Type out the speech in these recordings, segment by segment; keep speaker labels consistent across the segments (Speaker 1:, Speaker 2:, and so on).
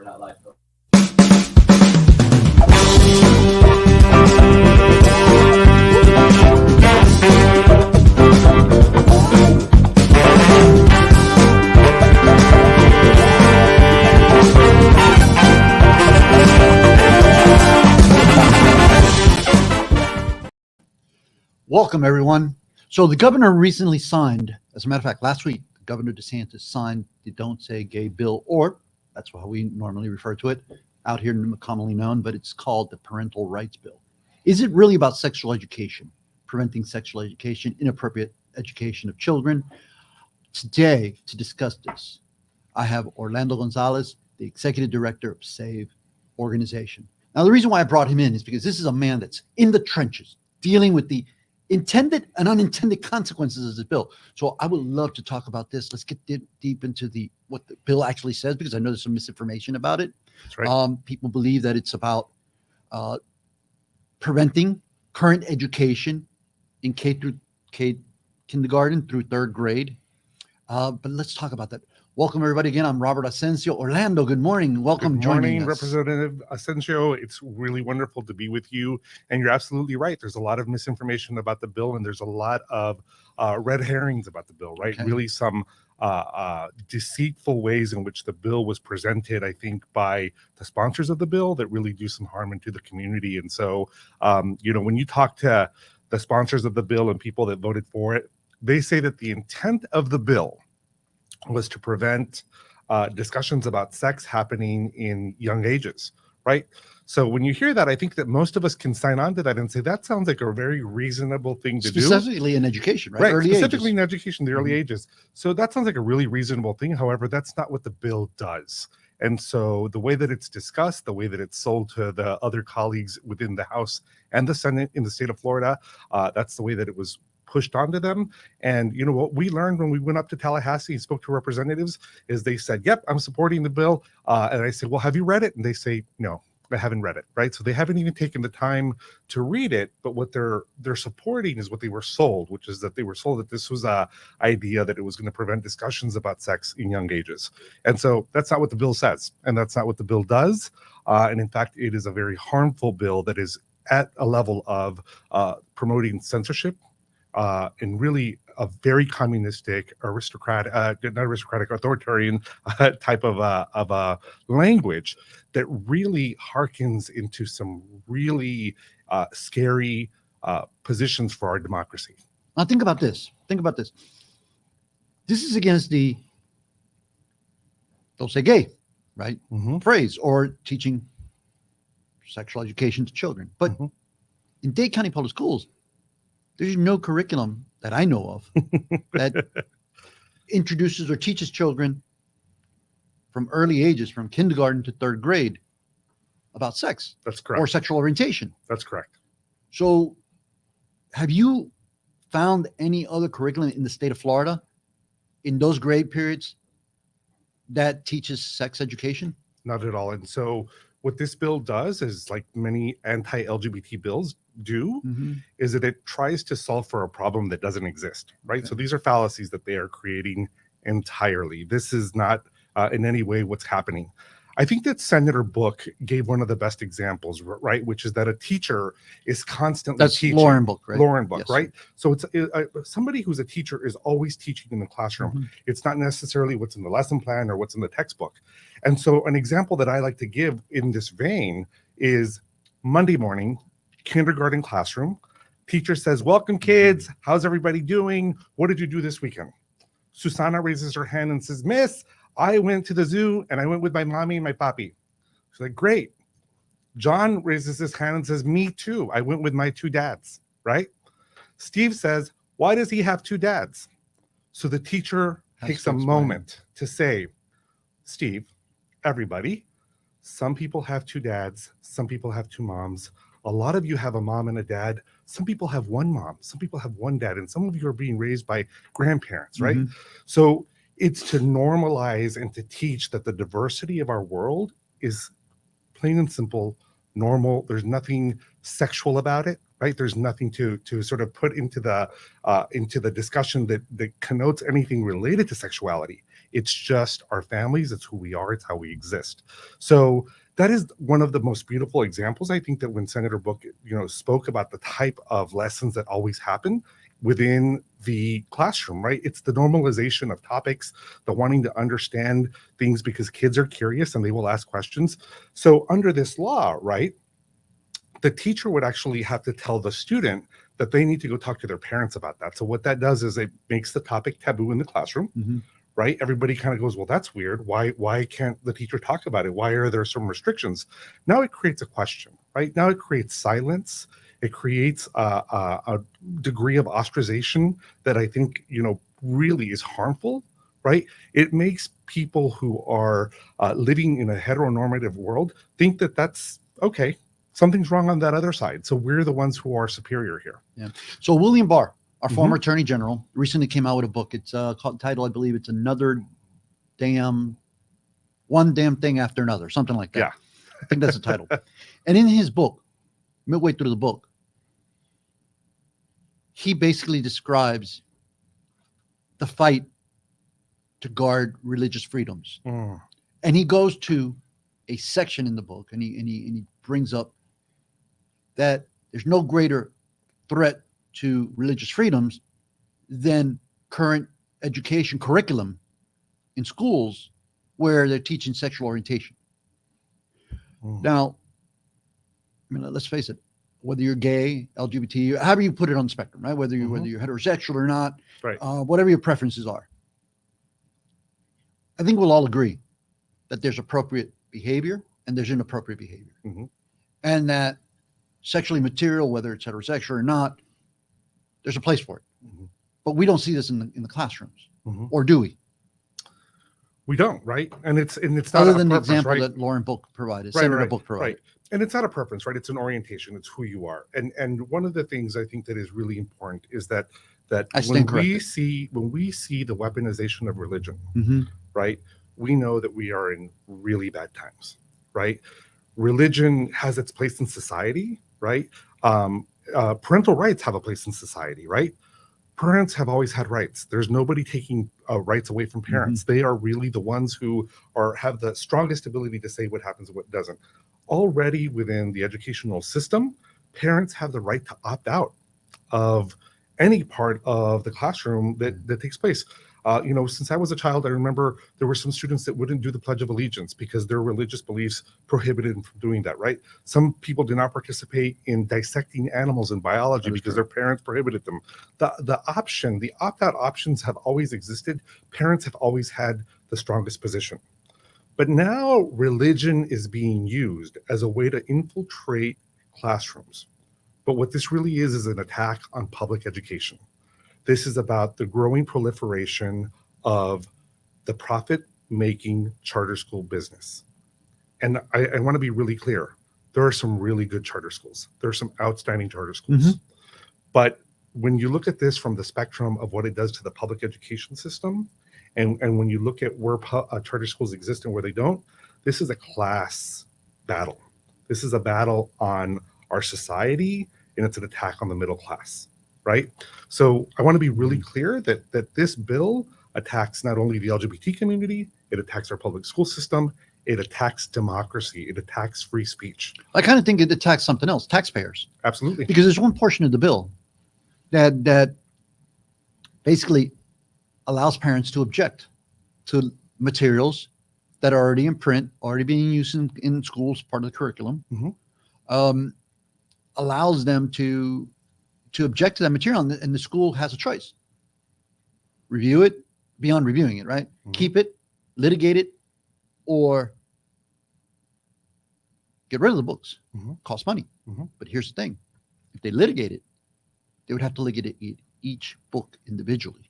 Speaker 1: for that life.
Speaker 2: Welcome, everyone. So the governor recently signed, as a matter of fact, last week, Governor DeSantis signed the Don't Say Gay bill, or that's how we normally refer to it out here, commonly known, but it's called the Parental Rights Bill. Is it really about sexual education, preventing sexual education, inappropriate education of children? Today, to discuss this, I have Orlando Gonzales, the executive director of SAVE organization. Now, the reason why I brought him in is because this is a man that's in the trenches, dealing with the intended and unintended consequences of this bill. So I would love to talk about this. Let's get deep into what the bill actually says, because I know there's some misinformation about it.
Speaker 3: That's right.
Speaker 2: People believe that it's about preventing current education in kindergarten through third grade. But let's talk about that. Welcome, everybody. Again, I'm Robert Asencio. Orlando, good morning. Welcome.
Speaker 3: Good morning,
Speaker 2: joining us.
Speaker 3: Representative Asencio. It's really wonderful to be with you. And you're absolutely right. There's a lot of misinformation about the bill, and there's a lot of red herrings about the bill, right?
Speaker 2: Okay.
Speaker 3: Really some deceitful ways in which the bill was presented, I think, by the sponsors of the bill that really do some harm into the community. And so, when you talk to the sponsors of the bill and people that voted for it, they say that the intent of the bill was to prevent discussions about sex happening in young ages, right? So when you hear that, I think that most of us can sign on to that and say, that sounds like a very reasonable thing to do.
Speaker 2: Specifically in education, right?
Speaker 3: Right, specifically
Speaker 2: ages.
Speaker 3: in education, the early ages. So that sounds like a really reasonable thing. However, that's not what the bill does. And so the way that it's discussed, the way that it's sold to the other colleagues within the House and the Senate in the state of Florida, that's the way that it was pushed onto them. And what we learned when we went up to Tallahassee and spoke to representatives is they said, yep, I'm supporting the bill. And I said, well, have you read it? And they say, no, I haven't read it, right? So they haven't even taken the time to read it, but what they're supporting is what they were sold, which is that they were sold that this was a idea that it was going to prevent discussions about sex in young ages. And so that's not what the bill says, and that's not what the bill does. And in fact, it is a very harmful bill that is at a level of promoting censorship, and really a very communistic, authoritarian type of language that really harkens into some really scary positions for our democracy.
Speaker 2: Now think about this. This is against the "don't say gay," right? Phrase, or teaching sexual education to children. But in Dade County Public Schools, there's no curriculum that I know of that introduces or teaches children from early ages, from kindergarten to third grade, about sex.
Speaker 3: That's correct.
Speaker 2: Or sexual orientation.
Speaker 3: That's correct.
Speaker 2: So have you found any other curriculum in the state of Florida in those grade periods that teaches sex education?
Speaker 3: Not at all. And so what this bill does is, like many anti-LGBT bills do, is that it tries to solve for a problem that doesn't exist, right? Okay. So these are fallacies that they are creating entirely. This is not in any way what's happening. I think that Senator Book gave one of the best examples, right? Which is that a teacher is constantly teaching.
Speaker 2: That's Lauren Book, right?
Speaker 3: Lauren Book,
Speaker 2: yes.
Speaker 3: Right? So it's somebody who's a teacher is always teaching in the classroom. It's not necessarily what's in the lesson plan or what's in the textbook. And so an example that I like to give in this vein is Monday morning, kindergarten classroom. Teacher says, welcome kids. How's everybody doing? What did you do this weekend? Susana raises her hand and says, Miss, I went to the zoo and I went with my mommy and my papi. She's like, great. John raises his hand and says, me too. I went with my two dads, right? Steve says, why does he have two dads? So the teacher takes a moment to say, Steve, everybody, some people have two dads, some people have two moms. A lot of you have a mom and a dad. Some people have one mom, some people have one dad, and some of you are being raised by grandparents, right? So it's to normalize and to teach that the diversity of our world is plain and simple, normal. There's nothing sexual about it, right? There's nothing to sort of put into the discussion that connotes anything related to sexuality. It's just our families. It's who we are. It's how we exist. So that is one of the most beautiful examples, I think, that when Senator Book, spoke about the type of lessons that always happen within the classroom, right? It's the normalization of topics, the wanting to understand things because kids are curious and they will ask questions. So under this law, right, the teacher would actually have to tell the student that they need to go talk to their parents about that. So what that does is it makes the topic taboo in the classroom.
Speaker 2: Mm-hmm.
Speaker 3: Right? Everybody kind of goes, well, that's weird. Why can't the teacher talk about it? Why are there some restrictions? Now it creates a question, right? Now it creates silence. It creates a degree of ostracization that I think, really is harmful, right? It makes people who are living in a heteronormative world think that that's okay. Something's wrong on that other side. So we're the ones who are superior here.
Speaker 2: Yeah. So William Barr, our
Speaker 3: Mhm.
Speaker 2: former Attorney General, recently came out with a book. It's titled, I believe, it's One Damn Thing After Another, something like that.
Speaker 3: Yeah.
Speaker 2: I think that's the title. And in his book, midway through the book, he basically describes the fight to guard religious freedoms.
Speaker 3: Mm.
Speaker 2: And he goes to a section in the book, and he brings up that there's no greater threat to religious freedoms than current education curriculum in schools where they're teaching sexual orientation.
Speaker 3: Mm.
Speaker 2: Now, let's face it, whether you're gay, LGBT, however you put it on the spectrum, right? Whether you're heterosexual or not,
Speaker 3: Right.
Speaker 2: Whatever your preferences are, I think we'll all agree that there's appropriate behavior and there's inappropriate behavior,
Speaker 3: Mhm.
Speaker 2: and that sexually material, whether it's heterosexual or not, there's a place for it.
Speaker 3: Mhm.
Speaker 2: But we don't see this in the classrooms,
Speaker 3: Mhm.
Speaker 2: or do we?
Speaker 3: We don't, right? And it's not
Speaker 2: Other
Speaker 3: a
Speaker 2: than the
Speaker 3: preference,
Speaker 2: example
Speaker 3: right?
Speaker 2: that Lauren Book provided,
Speaker 3: Right,
Speaker 2: Senator
Speaker 3: right,
Speaker 2: Book provided.
Speaker 3: right. And it's not a preference, right? It's an orientation. It's who you are. And one of the things I think that is really important is that
Speaker 2: I stand
Speaker 3: when we
Speaker 2: corrected.
Speaker 3: see the weaponization of religion,
Speaker 2: Mm-hmm.
Speaker 3: right, we know that we are in really bad times, right? Religion has its place in society, right? Parental rights have a place in society, right? Parents have always had rights. There's nobody taking rights away from parents. They are really the ones who have the strongest ability to say what happens and what doesn't. Already within the educational system, parents have the right to opt out of any part of the classroom that takes place. Since I was a child, I remember there were some students that wouldn't do the Pledge of Allegiance because their religious beliefs prohibited them from doing that, right? Some people did not participate in dissecting animals in biology because their parents prohibited them. The opt-out options have always existed. Parents have always had the strongest position. But now religion is being used as a way to infiltrate classrooms. But what this really is an attack on public education. This is about the growing proliferation of the profit-making charter school business. And I want to be really clear. There are some really good charter schools. There are some outstanding charter schools.
Speaker 2: Mm-hmm.
Speaker 3: But when you look at this from the spectrum of what it does to the public education system, and when you look at where charter schools exist and where they don't, this is a class battle. This is a battle on our society, and it's an attack on the middle class, right? So I want to be really clear that this bill attacks not only the LGBT community, it attacks our public school system, it attacks democracy, it attacks free speech.
Speaker 2: I kind of think it attacks something else, taxpayers.
Speaker 3: Absolutely.
Speaker 2: Because there's one portion of the bill that basically allows parents to object to materials that are already in print, already being used in schools, part of the curriculum.
Speaker 3: Mm-hmm.
Speaker 2: Allows them to object to that material, and the school has a choice: review it, beyond reviewing it, right?
Speaker 3: Mm-hmm.
Speaker 2: Keep it, litigate it, or get rid of the books.
Speaker 3: Mm-hmm.
Speaker 2: Costs money.
Speaker 3: Mm-hmm.
Speaker 2: But here's the thing: if they litigate it, they would have to litigate each book individually.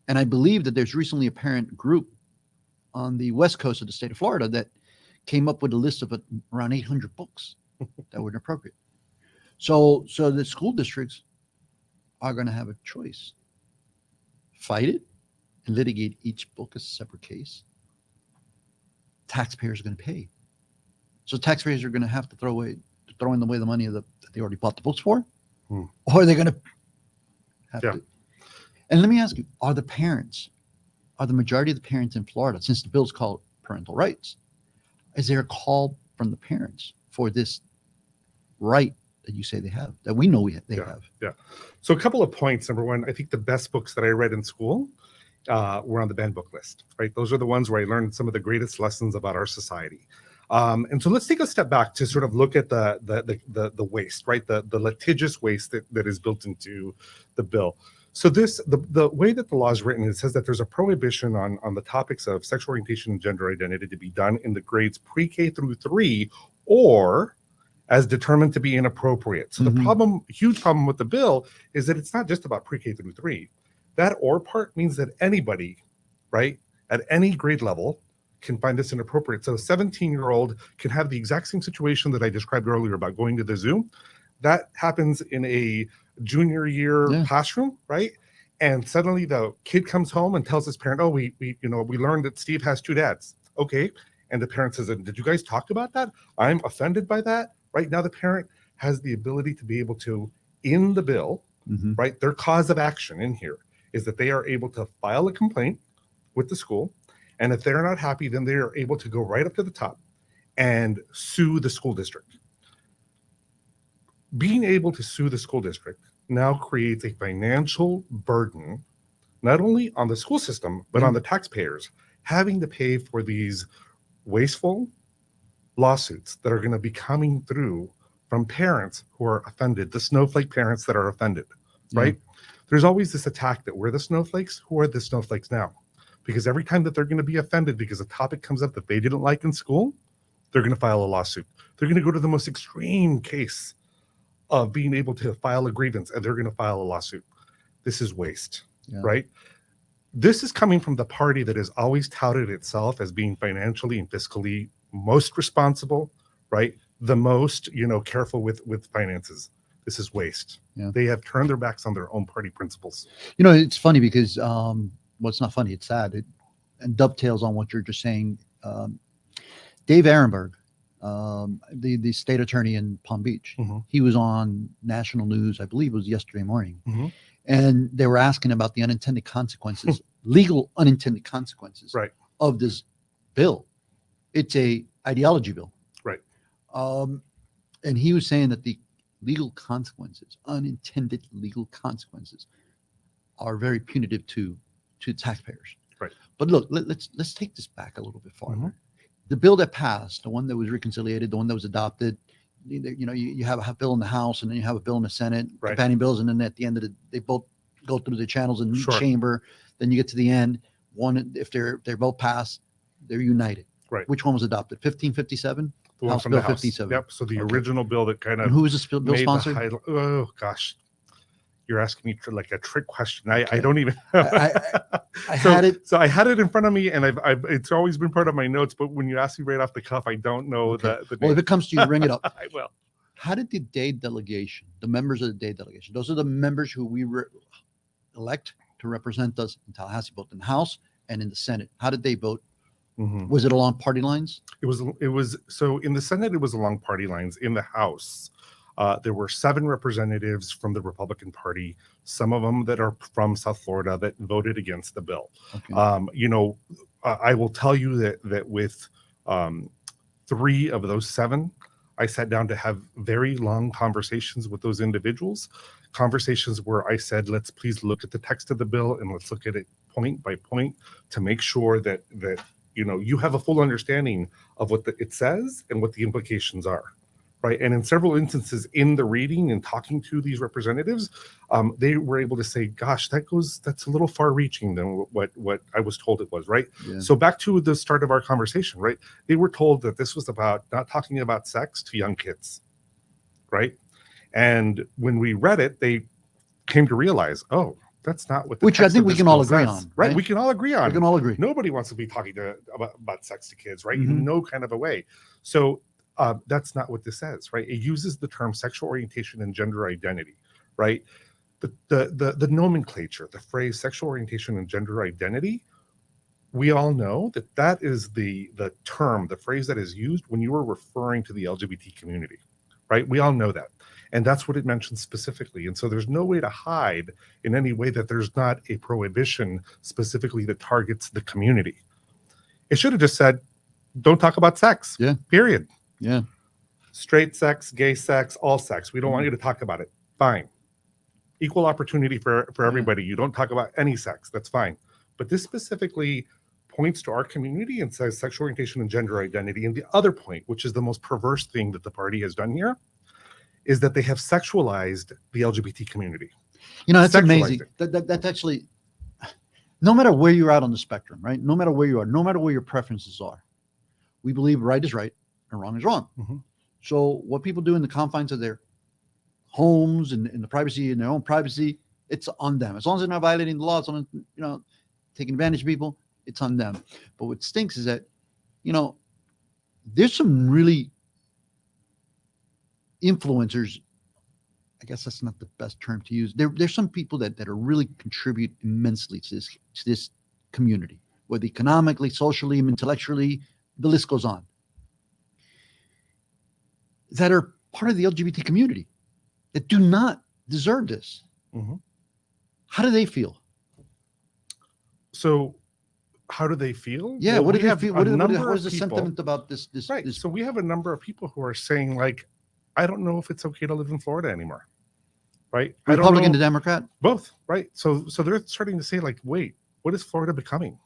Speaker 2: And I believe that there's recently a parent group on the west coast of the state of Florida that came up with a list of around 800 books that were inappropriate. So the school districts are going to have a choice: fight it and litigate each book as a separate case. Taxpayers are going to pay. So taxpayers are going to have to throw away the money that they already bought the books for, or they're going to have to. And let me ask you: are the parents are the majority of the parents in Florida, since the bill's called parental rights, is there a call from the parents for this right that you say they have, that we know they have?
Speaker 3: Yeah. So a couple of points. Number one, I think the best books that I read in school were on the banned book list, right? Those are the ones where I learned some of the greatest lessons about our society. And so let's take a step back to sort of look at the waste, right? The litigious waste that is built into the bill. So the way that the law is written, it says that there's a prohibition on the topics of sexual orientation and gender identity to be done in the grades pre-K through 3 or as determined to be inappropriate. So the huge problem with the bill is that it's not just about pre-K through 3. That or part means that anybody, right, at any grade level can find this inappropriate. So a 17-year-old can have the exact same situation that I described earlier about going to the zoo. That happens in a junior year classroom, right? And suddenly the kid comes home and tells his parent, "Oh, we learned that Steve has 2 dads." Okay. And the parent says, "Did you guys talk about that? I'm offended by that." Right now, the parent has the ability to be able to, in the bill, right, their cause of action in here is that they are able to file a complaint with the school. And if they're not happy, then they are able to go right up to the top and sue the school district. Being able to sue the school district now creates a financial burden, not only on the school system, but on the taxpayers, having to pay for these wasteful lawsuits that are going to be coming through from parents who are offended, the snowflake parents that are offended, right? There's always this attack that we're the snowflakes. Who are the snowflakes now? Because every time that they're going to be offended because a topic comes up that they didn't like in school, they're going to file a lawsuit. They're going to go to the most extreme case of being able to file a grievance, and they're going to file a lawsuit. This is waste, right? This is coming from the party that has always touted itself as being financially and fiscally most responsible, right? The most, careful with finances. This is waste. They have turned their backs on their own party principles.
Speaker 2: It's funny because, well, it's not funny, it's sad. And dovetails on what you're just saying. Dave Ehrenberg, the state attorney in Palm Beach, he was on national news, I believe it was yesterday morning. And they were asking about the unintended consequences, legal unintended consequences of this bill. It's a ideology bill.
Speaker 3: Right.
Speaker 2: And he was saying that the legal consequences, unintended legal consequences, are very punitive to taxpayers.
Speaker 3: Right.
Speaker 2: But look, let's take this back a little bit farther. The bill that passed, the one that was reconciliated, the one that was adopted, you have a bill in the House and then you have a bill in the Senate, companion bills, and then at the end of they both go through the channels in the chamber. Then you get to the end. One, if they're both passed, they're united.
Speaker 3: Right.
Speaker 2: Which one was adopted? 1557?
Speaker 3: The one
Speaker 2: House
Speaker 3: from
Speaker 2: Bill
Speaker 3: the House.
Speaker 2: 57.
Speaker 3: Yep. So the original bill that kind of.
Speaker 2: And who was this bill sponsor?
Speaker 3: Oh gosh, you're asking me like a trick question. I don't even.
Speaker 2: I had it.
Speaker 3: So I had it in front of me, and I've it's always been part of my notes. But when you ask me right off the cuff, I don't know the
Speaker 2: Well, if it comes to you, bring it up.
Speaker 3: I will.
Speaker 2: How did the day delegation, the members of the day delegation, those are the members who we elect to represent us in Tallahassee, both in the House and in the Senate? How did they vote? Was it along party lines?
Speaker 3: It was so in the Senate, it was along party lines. In the House, there were 7 representatives from the Republican Party, some of them that are from South Florida, that voted against the bill. Okay. I will tell you that with 3 of those 7, I sat down to have very long conversations with those individuals, conversations where I said, let's please look at the text of the bill and let's look at it point by point to make sure that you have a full understanding of what it says and what the implications are, right? And in several instances in the reading and talking to these representatives, they were able to say, gosh, that's a little far reaching than what I was told it was, right? Yeah. So back to the start of our conversation, right? They were told that this was about not talking about sex to young kids, right? And when we read it, they came to realize, oh, that's not what the
Speaker 2: which I think we can all agree on,
Speaker 3: right? We can all agree on.
Speaker 2: We can all agree.
Speaker 3: Nobody wants to be talking about sex to kids, right? In no kind of a way. So that's not what this says, right? It uses the term sexual orientation and gender identity, right? The nomenclature, the phrase sexual orientation and gender identity, we all know that is the term, the phrase that is used when you are referring to the LGBT community, right? We all know that. And that's what it mentions specifically. And so there's no way to hide in any way that there's not a prohibition specifically that targets the community. It should have just said, don't talk about sex.
Speaker 2: Yeah.
Speaker 3: Period.
Speaker 2: Yeah.
Speaker 3: Straight sex, gay sex, all sex. We don't want you to talk about it. Fine. Equal opportunity for everybody. You don't talk about any sex. That's fine. But this specifically points to our community and says sexual orientation and gender identity. And the other point, which is the most perverse thing that the party has done here, is that they have sexualized the LGBT community.
Speaker 2: You know, that's
Speaker 3: Sexualized
Speaker 2: amazing.
Speaker 3: it.
Speaker 2: That's actually, no matter where you're at on the spectrum, right? No matter where you are, no matter where your preferences are, we believe right is right and wrong is wrong.
Speaker 3: Mhm.
Speaker 2: So what people do in the confines of their homes and in the privacy, in their own privacy, it's on them. As long as they're not violating the law, as long as, you know, taking advantage of people, it's on them. But what stinks is that, you know, there's some really influencers. I guess that's not the best term to use. There's some people that are really contribute immensely to this community, whether economically, socially, intellectually, the list goes on, that are part of the LGBT community that do not deserve this.
Speaker 3: Mhm.
Speaker 2: How do they feel?
Speaker 3: So how do they feel?
Speaker 2: Yeah,
Speaker 3: Well,
Speaker 2: what do
Speaker 3: we
Speaker 2: they
Speaker 3: have
Speaker 2: feel?
Speaker 3: a
Speaker 2: What
Speaker 3: number
Speaker 2: is the
Speaker 3: of people-
Speaker 2: sentiment about this?
Speaker 3: Right.
Speaker 2: This
Speaker 3: So we have a number of people who are saying, like, I don't know if it's okay to live in Florida anymore. Right. I don't
Speaker 2: Republican
Speaker 3: know-
Speaker 2: to Democrat?
Speaker 3: Both. Right. So they're starting to say, like, wait, what is Florida becoming?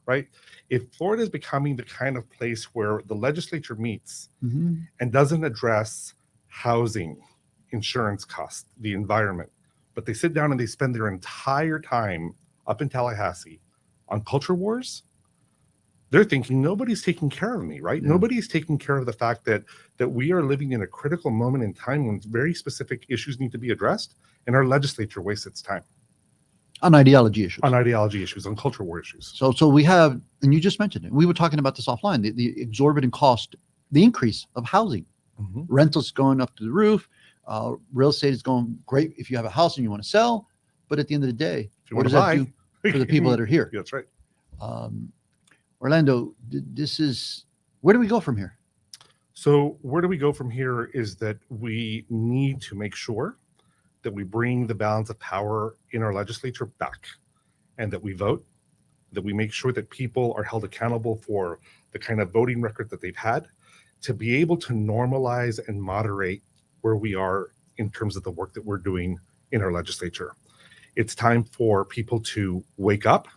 Speaker 3: Right. If Florida is becoming the kind of place where the legislature meets
Speaker 2: Mhm.
Speaker 3: and doesn't address housing, insurance costs, the environment, but they sit down and they spend their entire time up in Tallahassee on culture wars, they're thinking nobody's taking care of me, right?
Speaker 2: Yeah.
Speaker 3: Nobody's taking care of the fact that we are living in a critical moment in time when very specific issues need to be addressed, and our legislature wastes its time
Speaker 2: On ideology issues.
Speaker 3: on ideology issues, on culture war issues.
Speaker 2: So we have, and you just mentioned it. We were talking about this offline. The exorbitant cost, the increase of housing,
Speaker 3: Mhm.
Speaker 2: rentals going up to the roof. Real estate is going great if you have a house and you want to sell, but at the end of the day,
Speaker 3: If you
Speaker 2: what
Speaker 3: want
Speaker 2: does
Speaker 3: to
Speaker 2: that
Speaker 3: buy,
Speaker 2: do for the people that are here?
Speaker 3: That's right.
Speaker 2: Orlando, this is, where do we go from here?
Speaker 3: So where do we go from here is that we need to make sure that we bring the balance of power in our legislature back, and that we vote, that we make sure that people are held accountable for the kind of voting record that they've had, to be able to normalize and moderate where we are in terms of the work that we're doing in our legislature. It's time for people to wake up,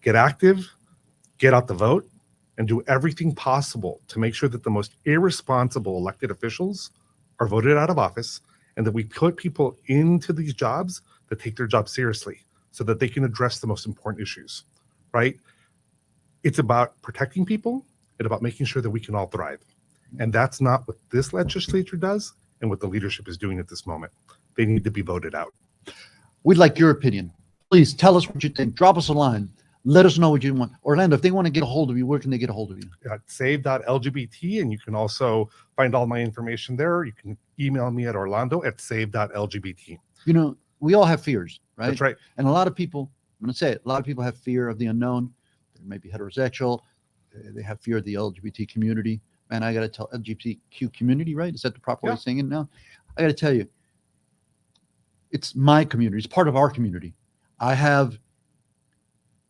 Speaker 3: get active, get out the vote, and do everything possible to make sure that the most irresponsible elected officials are voted out of office, and that we put people into these jobs that take their job seriously so that they can address the most important issues, right? It's about protecting people and about making sure that we can all thrive. And that's not what this legislature does and what the leadership is doing at this moment. They need to be voted out.
Speaker 2: We'd like your opinion. Please tell us what you think. Drop us a line. Let us know what you want. Orlando, if they want to get a hold of you, where can they get a hold of you?
Speaker 3: At save.lgbt, and you can also find all my information there. You can email me at orlando@save.lgbt.
Speaker 2: You know, we all have fears, right?
Speaker 3: That's right.
Speaker 2: And a lot of people, I'm going to say it, a lot of people have fear of the unknown. They may be heterosexual. They have fear of the LGBT community. Man, I got to tell LGBTQ community, right? Is that the proper way of saying it now? I got to tell you, it's my community. It's part of our community. I have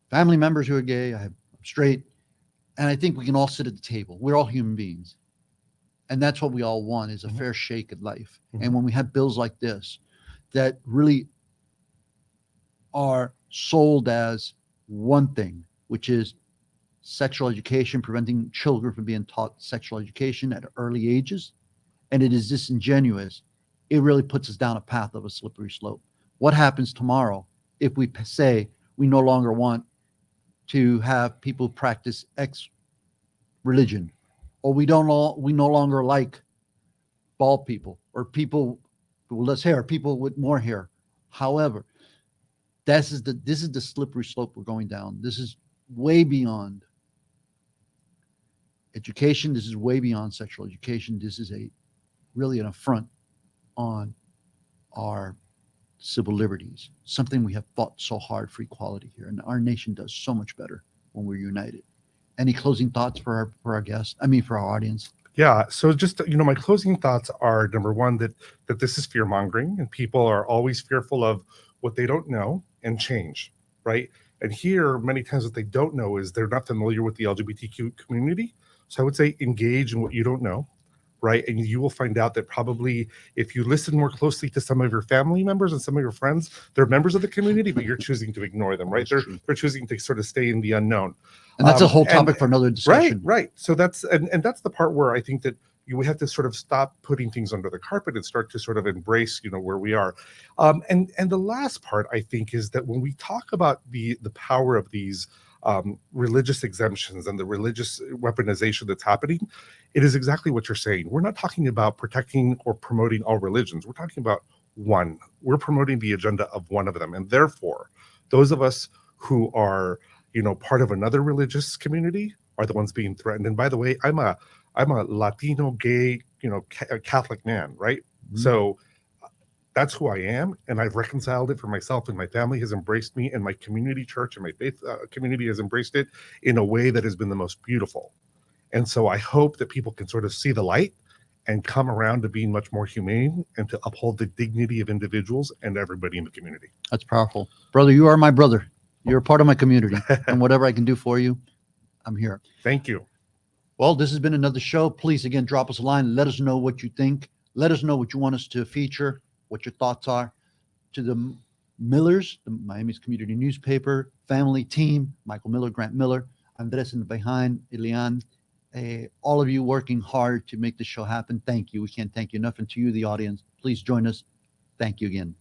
Speaker 2: family members who are gay. I'm straight. And I think we can all sit at the table. We're all human beings. And that's what we all want, is a fair shake at life. And when we have bills like this that really are sold as one thing, which is sexual education, preventing children from being taught sexual education at early ages, and it is disingenuous, it really puts us down a path of a slippery slope. What happens tomorrow if we say we no longer want to have people practice X religion, or we no longer like bald people, or people with less hair, people with more hair? However, this is the slippery slope we're going down. This is way beyond education. This is way beyond sexual education. This is really an affront on our civil liberties, something we have fought so hard for equality here. And our nation does so much better when we're united. Any closing thoughts for our guests? I mean, for our audience?
Speaker 3: Yeah. So just, my closing thoughts are, number one, that this is fear mongering, and people are always fearful of what they don't know and change, right? And here, many times what they don't know is they're not familiar with the LGBTQ community. So I would say engage in what you don't know, right? And you will find out that probably if you listen more closely to some of your family members and some of your friends, they're members of the community, but you're choosing to ignore them, right? They're choosing to sort of stay in the unknown.
Speaker 2: And that's a whole topic for another discussion.
Speaker 3: Right. So that's and that's the part where I think that we have to sort of stop putting things under the carpet and start to sort of embrace, where we are. And the last part, I think, is that when we talk about the power of these religious exemptions and the religious weaponization that's happening, it is exactly what you're saying. We're not talking about protecting or promoting all religions. We're talking about one. We're promoting the agenda of one of them. And therefore, those of us who are, part of another religious community are the ones being threatened. And by the way, I'm a Latino, gay, Catholic man, right? Mm-hmm. So that's who I am, and I've reconciled it for myself, and my family has embraced me, and my community church and my faith community has embraced it in a way that has been the most beautiful. And so I hope that people can sort of see the light and come around to being much more humane and to uphold the dignity of individuals and everybody in the community.
Speaker 2: That's powerful. Brother, you are my brother. You're a part of my community, and whatever I can do for you, I'm here.
Speaker 3: Thank you.
Speaker 2: Well, this has been another show. Please, again, drop us a line. Let us know what you think. Let us know what you want us to feature, what your thoughts are. To the Millers, the Miami's community newspaper, family team, Michael Miller, Grant Miller, Andres in the behind, Ilian, all of you working hard to make this show happen. Thank you. We can't thank you enough. And to you, the audience, please join us. Thank you again.